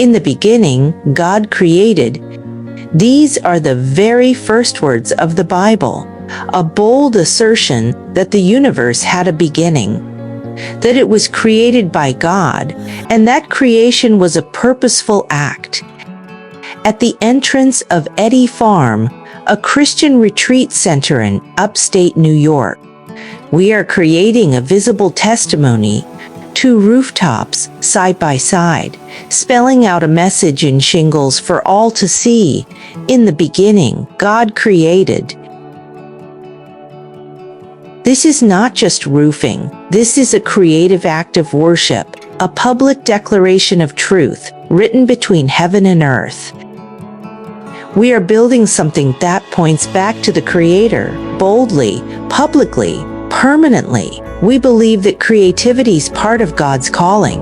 In the beginning, God created. These are the very first words of the Bible, a bold assertion that the universe had a beginning, that it was created by God, and that creation was a purposeful act. At the entrance of Eddy Farm, a Christian retreat center in upstate New York, we are creating a visible testimony, two rooftops side by side, spelling out a message in shingles for all to see. In the beginning, God created. This is not just roofing. This is a creative act of worship, a public declaration of truth, written between heaven and earth. We are building something that points back to the Creator, boldly, publicly, permanently. We believe that creativity is part of God's calling.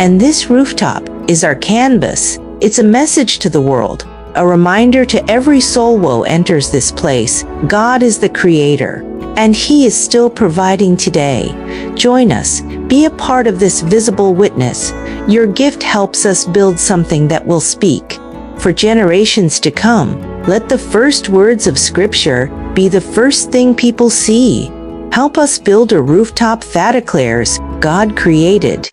And this rooftop is our canvas. It's a message to the world, a reminder to every soul who enters this place. God is the Creator, and He is still providing today. Join us. Be a part of this visible witness. Your gift helps us build something that will speak for generations to come. Let the first words of Scripture be the first thing people see. Help us build a rooftop that declares God created.